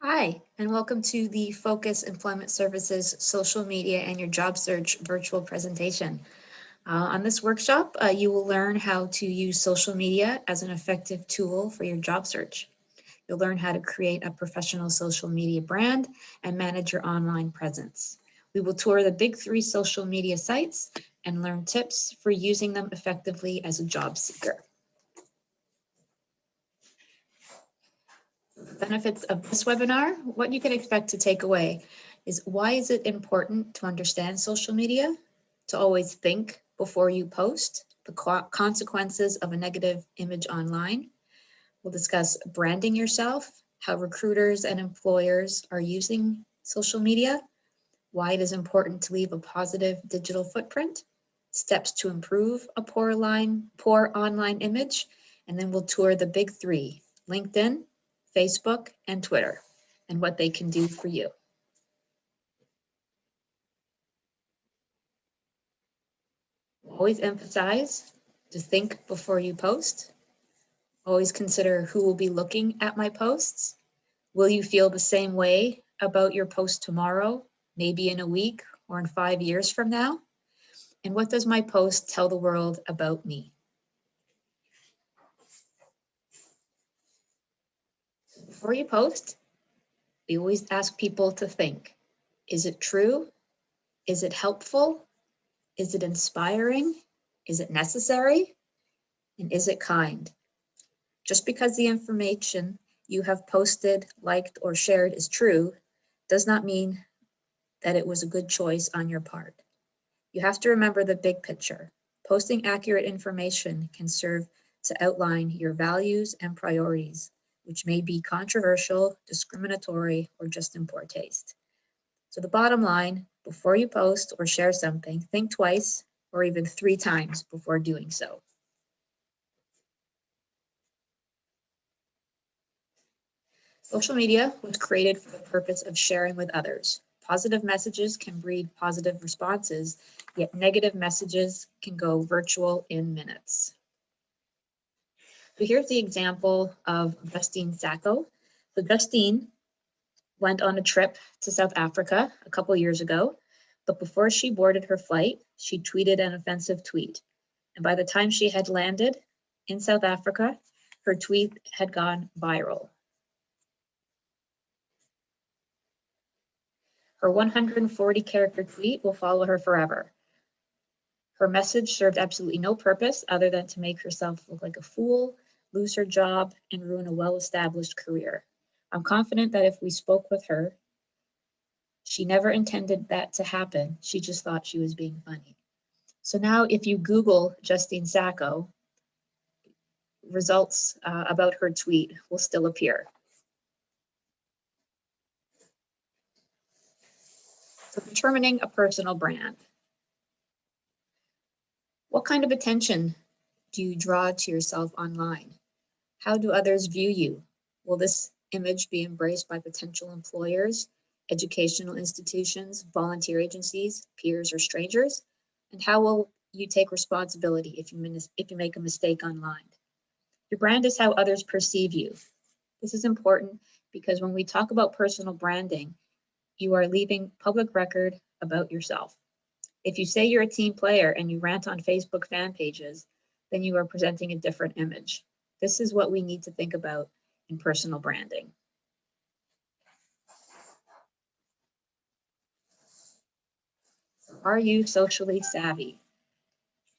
Hi, and welcome to the Focus Employment Services Social Media and Your Job Search virtual presentation. On this workshop, you will learn how to use social media as an effective tool for your job search. You'll learn how to create a professional social media brand and manage your online presence. We will tour the big three social media sites and learn tips for using them effectively as a job seeker. Benefits of this webinar, what you can expect to take away is why is it important to understand social media, to always think before you post, the consequences of a negative image online. We'll discuss branding yourself, how recruiters and employers are using social media, why it is important to leave a positive digital footprint, steps to improve a poor online image, and then we'll tour the big three, LinkedIn, Facebook, and Twitter, and what they can do for you. Always emphasize to think before you post. Always consider who will be looking at my posts. Will you feel the same way about your post tomorrow, maybe in a week or in 5 years from now? And what does my post tell the world about me? Before you post, we always ask people to think. Is it true? Is it helpful? Is it inspiring? Is it necessary? And is it kind? Just because the information you have posted, liked, or shared is true does not mean that it was a good choice on your part. You have to remember the big picture. Posting accurate information can serve to outline your values and priorities, which may be controversial, discriminatory, or just in poor taste. So the bottom line, before you post or share something, think twice or even 3 times before doing so. Social media was created for the purpose of sharing with others. Positive messages can breed positive responses, yet negative messages can go virtual in minutes. So here's the example of Justine Sacco. So Justine went on a trip to South Africa a couple years ago, but before she boarded her flight, she tweeted an offensive tweet. And by the time she had landed in South Africa, her tweet had gone viral. Her 140-character tweet will follow her forever. Her message served absolutely no purpose other than to make herself look like a fool, lose her job, and ruin a well-established career. I'm confident that if we spoke with her, she never intended that to happen. She just thought she was being funny. So now if you Google Justine Sacco, results about her tweet will still appear. So determining a personal brand. What kind of attention do you draw to yourself online? How do others view you? Will this image be embraced by potential employers, educational institutions, volunteer agencies, peers, or strangers? And how will you take responsibility if you make a mistake online? Your brand is how others perceive you. This is important because when we talk about personal branding, you are leaving public record about yourself. If you say you're a team player and you rant on Facebook fan pages, then you are presenting a different image. This is what we need to think about in personal branding. Are you socially savvy?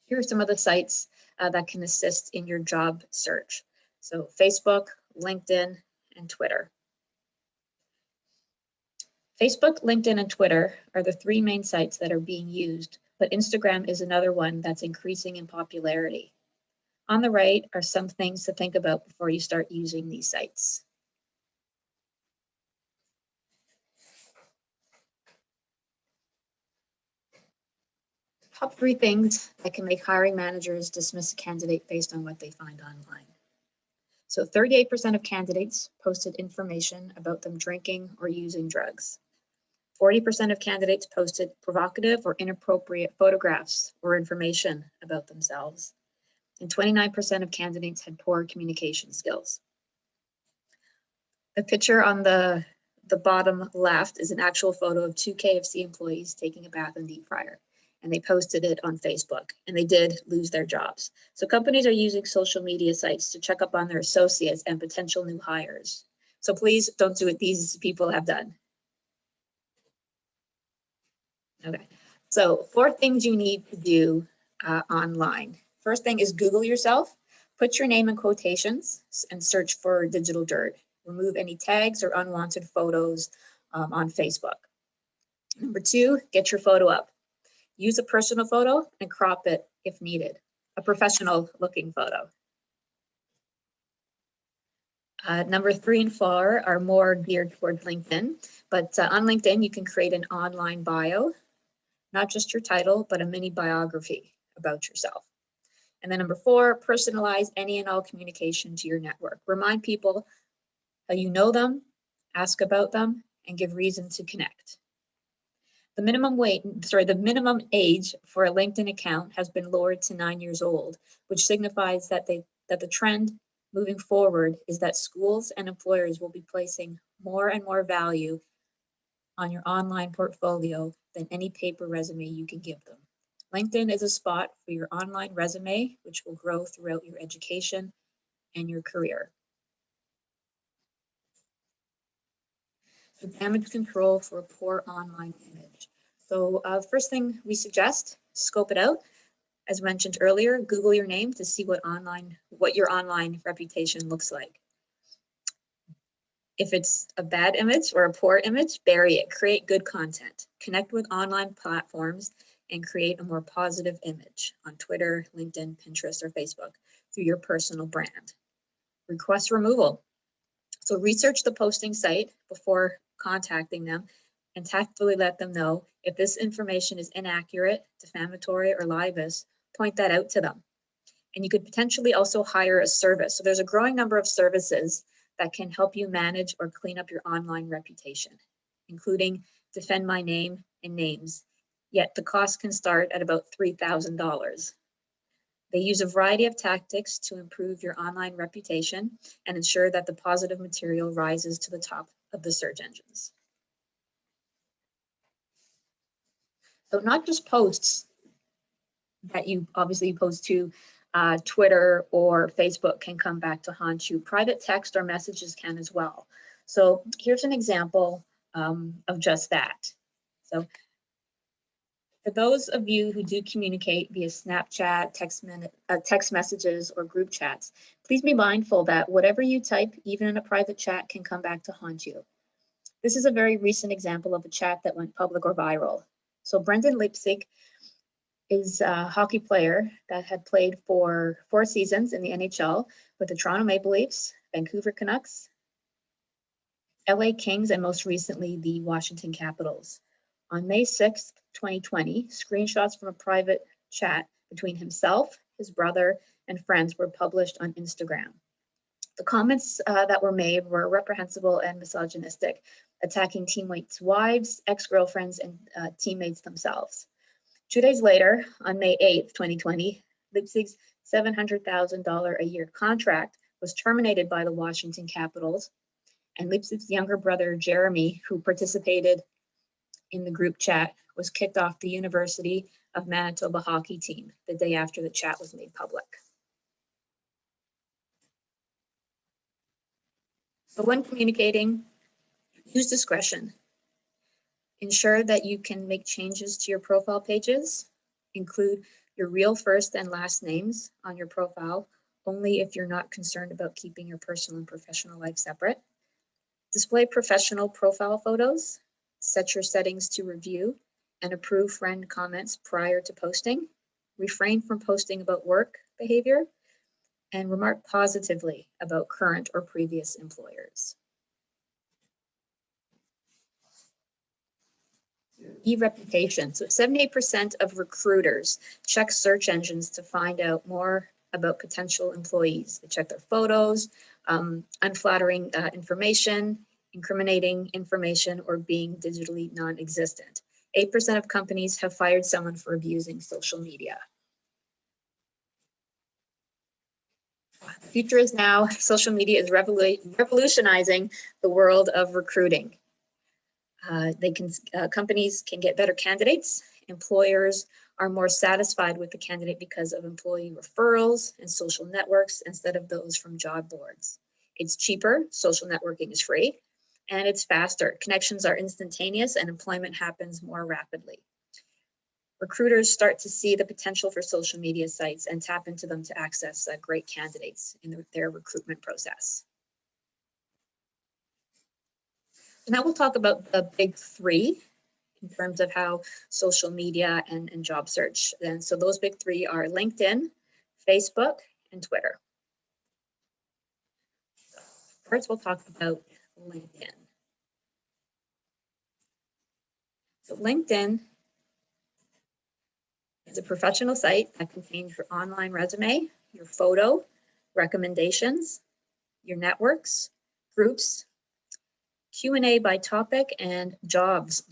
Here are some of the sites that can assist in your job search. So Facebook, LinkedIn, and Twitter. Facebook, LinkedIn, and Twitter are the 3 main sites that are being used, but Instagram is another one that's increasing in popularity. On the right are some things to think about before you start using these sites. Top 3 things that can make hiring managers dismiss a candidate based on what they find online. So 38% of candidates posted information about them drinking or using drugs. 40% of candidates posted provocative or inappropriate photographs or information about themselves. And 29% of candidates had poor communication skills. The picture on the the bottom left is an actual photo of two KFC employees taking a bath in deep fryer. And they posted it on Facebook, and they did lose their jobs. So companies are using social media sites to check up on their associates and potential new hires. So please don't do what these people have done. Okay, so 4 things you need to do online. First thing is Google yourself. Put your name in quotations and search for digital dirt. Remove any tags or unwanted photos on Facebook. Number 2, get your photo up. Use a personal photo and crop it if needed, a professional looking photo. Number 3 and 4 are more geared towards LinkedIn, but on LinkedIn, you can create an online bio, not just your title, but a mini biography about yourself. And then number 4, personalize any and all communication to your network. Remind people how you know them, ask about them, and give reason to connect. The minimum age for a LinkedIn account has been lowered to 9 years old, which signifies that the trend moving forward is that schools and employers will be placing more and more value on your online portfolio than any paper resume you can give them. LinkedIn is a spot for your online resume, which will grow throughout your education and your career. So damage control for a poor online image. So first thing we suggest, scope it out. As mentioned earlier, Google your name to see what your online reputation looks like. If it's a bad image or a poor image, bury it. Create good content. Connect with online platforms and create a more positive image on Twitter, LinkedIn, Pinterest, or Facebook through your personal brand. Request removal. So research the posting site before contacting them and tactfully let them know if this information is inaccurate, defamatory, or libelous, point that out to them. And you could potentially also hire a service. So there's a growing number of services that can help you manage or clean up your online reputation, including Defend My Name and Names. Yet the cost can start at about $3,000. They use a variety of tactics to improve your online reputation and ensure that the positive material rises to the top of the search engines. So not just posts that you obviously post to Twitter or Facebook can come back to haunt you. Private text or messages can as well. So here's an example of just that. So for those of you who do communicate via Snapchat, text messages, or group chats, please be mindful that whatever you type, even in a private chat, can come back to haunt you. This is a very recent example of a chat that went public or viral. So Brendan Leipzig is a hockey player that had played for 4 seasons in the NHL with the Toronto Maple Leafs, Vancouver Canucks, LA Kings, and most recently the Washington Capitals. On May 6th, 2020, screenshots from a private chat between himself, his brother, and friends were published on Instagram. The comments that were made were reprehensible and misogynistic, attacking teammates' wives, ex-girlfriends, and teammates themselves. 2 days later, on May 8th, 2020, Leipzig's $700,000 a year contract was terminated by the Washington Capitals, and Leipzig's younger brother, Jeremy, who participated in the group chat, was kicked off the University of Manitoba hockey team the day after the chat was made public. So when communicating, use discretion. Ensure that you can make changes to your profile pages. Include your real first and last names on your profile, only if you're not concerned about keeping your personal and professional life separate. Display professional profile photos. Set your settings to review and approve friend comments prior to posting. Refrain from posting about work behavior, and remark positively about current or previous employers. E-reputation. So 78% of recruiters check search engines to find out more about potential employees. They check their photos, unflattering information, incriminating information, or being digitally non-existent. 8% of companies have fired someone for abusing social media. The future is now. Social media is revolutionizing the world of recruiting. Companies can get better candidates. Employers are more satisfied with the candidate because of employee referrals and social networks instead of those from job boards. It's cheaper, social networking is free, and it's faster. Connections are instantaneous and employment happens more rapidly. Recruiters start to see the potential for social media sites and tap into them to access great candidates in their recruitment process. Now we'll talk about the big three in terms of how social media and job search. And so those big three are LinkedIn, Facebook, and Twitter. First, we'll talk about LinkedIn. So LinkedIn is a professional site that contains your online resume, your photo, recommendations, your networks, groups, Q&A by topic, and jobs.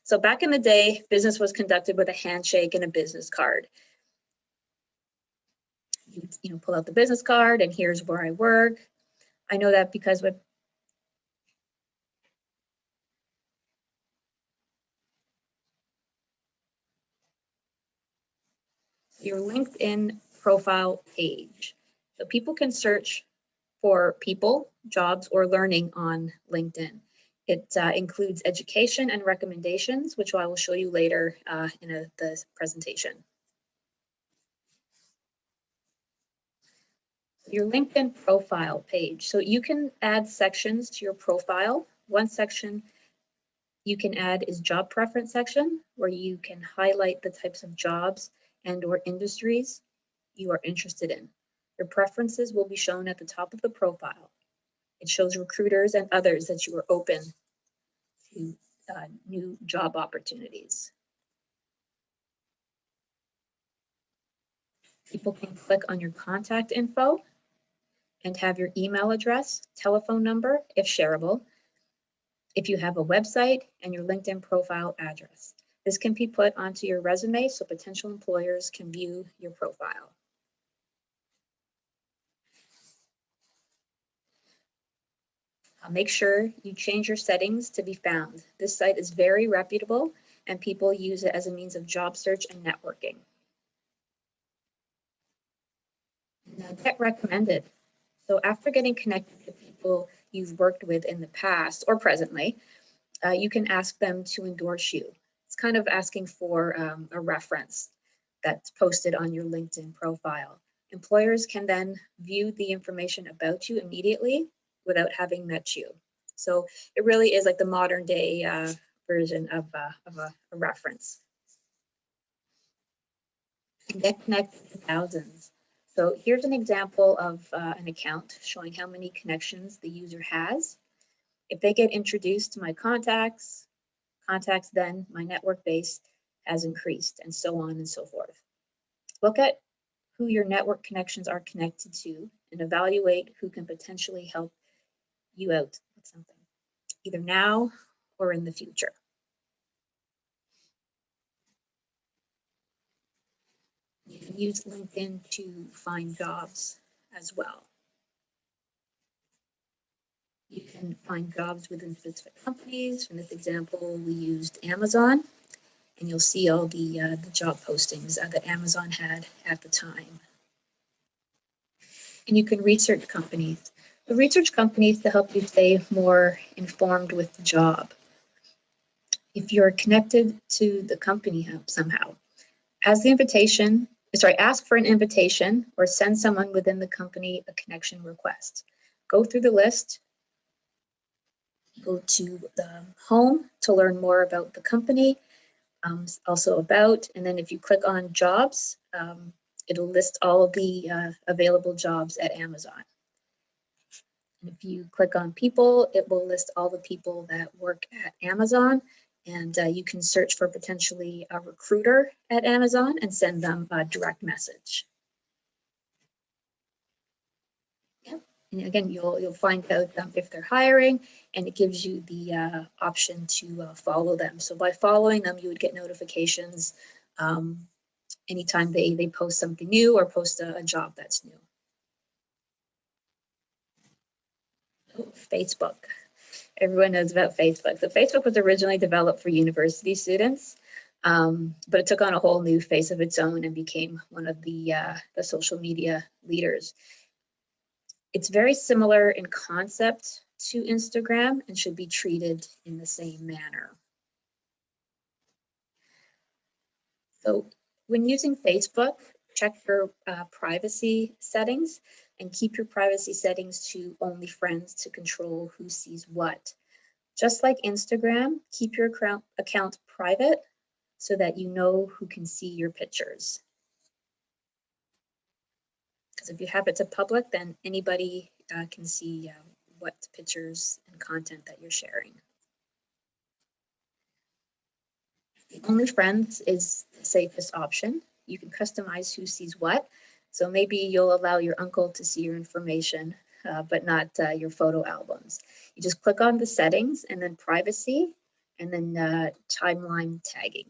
So back in the day, business was conducted with a handshake and a business card. You pull out the business card and here's where I work. I know that because with your LinkedIn profile page. So people can search for people, jobs, or learning on LinkedIn. It includes education and recommendations, which I will show you later in the presentation. Your LinkedIn profile page. So you can add sections to your profile. One section you can add is job preference section, where you can highlight the types of jobs and or industries you are interested in. Your preferences will be shown at the top of the profile. It shows recruiters and others that you are open to new job opportunities. People can click on your contact info and have your email address, telephone number, if shareable, if you have a website, and your LinkedIn profile address. This can be put onto your resume so potential employers can view your profile. Make sure you change your settings to be found. This site is very reputable and people use it as a means of job search and networking. Now, get recommended. So after getting connected to people you've worked with in the past or presently, you can ask them to endorse you. It's kind of asking for a reference that's posted on your LinkedIn profile. Employers can then view the information about you immediately without having met you. So it really is like the modern day version of a reference. Get connected to thousands. So here's an example of an account showing how many connections the user has. If they get introduced to my contacts, then my network base has increased, and so on and so forth. Look at who your network connections are connected to and evaluate who can potentially help you out with something, either now or in the future. You can use LinkedIn to find jobs as well. You can find jobs within specific companies. In this example, we used Amazon, and you'll see all the job postings that Amazon had at the time. And you can research companies. So research companies to help you stay more informed with the job. If you're connected to the company somehow, ask for an invitation or send someone within the company a connection request. Go through the list, go to the home to learn more about the company, also about, and then if you click on jobs, it'll list all of the available jobs at Amazon. And if you click on people, it will list all the people that work at Amazon, and you can search for potentially a recruiter at Amazon and send them a direct message. Yeah. And again, you'll find out if they're hiring, and it gives you the option to follow them. So by following them, you would get notifications anytime they post something new or post a job that's new. Facebook. Everyone knows about Facebook. So Facebook was originally developed for university students, but it took on a whole new face of its own and became one of the social media leaders. It's very similar in concept to Instagram and should be treated in the same manner. So when using Facebook, check your privacy settings and keep your privacy settings to only friends to control who sees what. Just like Instagram, keep your account private so that you know who can see your pictures. Because if you have it to public, then anybody can see what pictures and content that you're sharing. Only friends is the safest option. You can customize who sees what. So maybe you'll allow your uncle to see your information, but not your photo albums. You just click on the settings and then privacy and then timeline tagging.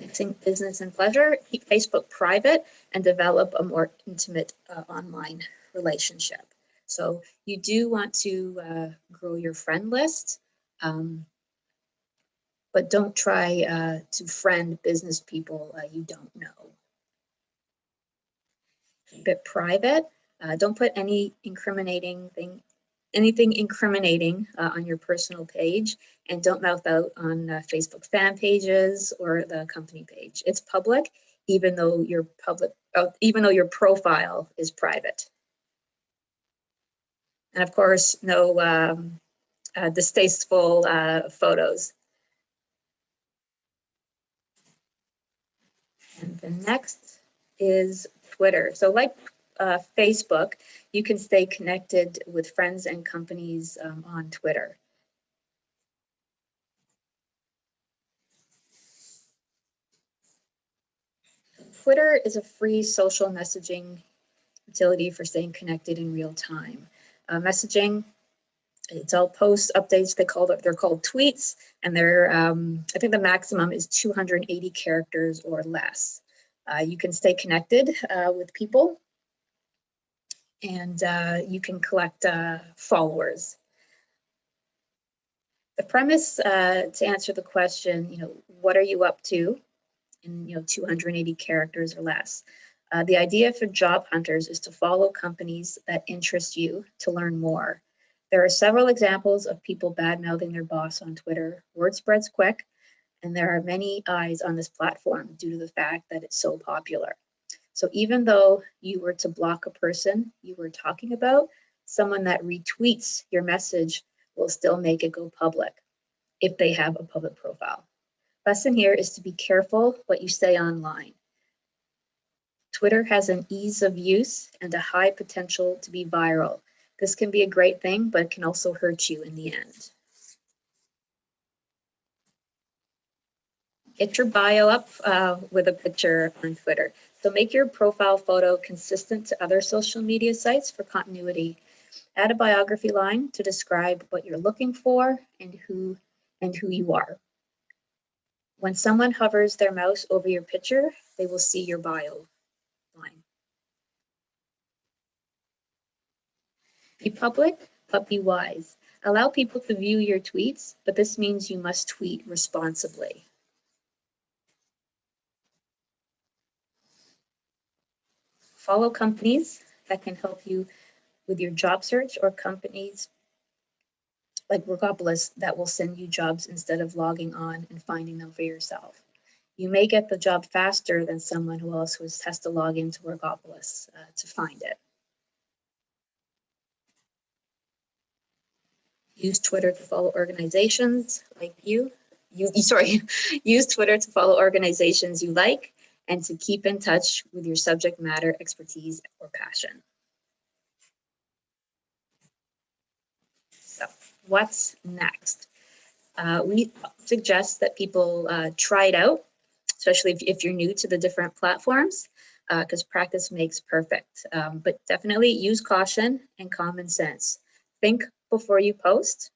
Mixing business and pleasure, keep Facebook private and develop a more intimate online relationship. So you do want to grow your friend list, but don't try to friend business people you don't know. Keep it private. Don't put any anything incriminating on your personal page, and don't mouth out on Facebook fan pages or the company page. It's public, even though your profile is private. And of course, no distasteful photos. And the next is Twitter. So like Facebook, you can stay connected with friends and companies on Twitter. Twitter is a free social messaging utility for staying connected in real time. Messaging, it's all posts, updates. They're called tweets, and they're I think the maximum is 280 characters or less. You can stay connected with people, and you can collect followers. The premise to answer the question, what are you up to in 280 characters or less? The idea for job hunters is to follow companies that interest you to learn more. There are several examples of people bad-mouthing their boss on Twitter. Word spreads quick, and there are many eyes on this platform due to the fact that it's so popular. So even though you were to block a person you were talking about, someone that retweets your message will still make it go public if they have a public profile. Lesson here is to be careful what you say online. Twitter has an ease of use and a high potential to be viral. This can be a great thing, but it can also hurt you in the end. Get your bio up with a picture on Twitter. So make your profile photo consistent to other social media sites for continuity. Add a biography line to describe what you're looking for and who you are. When someone hovers their mouse over your picture, they will see your bio line. Be public, but be wise. Allow people to view your tweets, but this means you must tweet responsibly. Follow companies that can help you with your job search, or companies like Workopolis that will send you jobs instead of logging on and finding them for yourself. You may get the job faster than someone who also has to log into Workopolis to find it. Use Twitter to follow organizations like you. Use Twitter to follow organizations you like and to keep in touch with your subject matter expertise or passion. So what's next? We suggest that people try it out, especially if you're new to the different platforms, because practice makes perfect. But definitely use caution and common sense. Think before you post,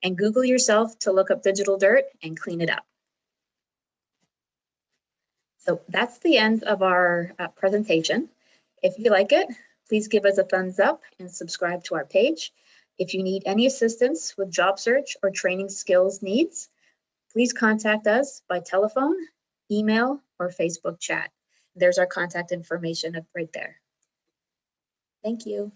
and Google yourself to look up digital dirt and clean it up. So that's the end of our presentation. If you like it, please give us a thumbs up and subscribe to our page. If you need any assistance with job search or training skills needs, please contact us by telephone, email, or Facebook chat. There's our contact information up right there. Thank you.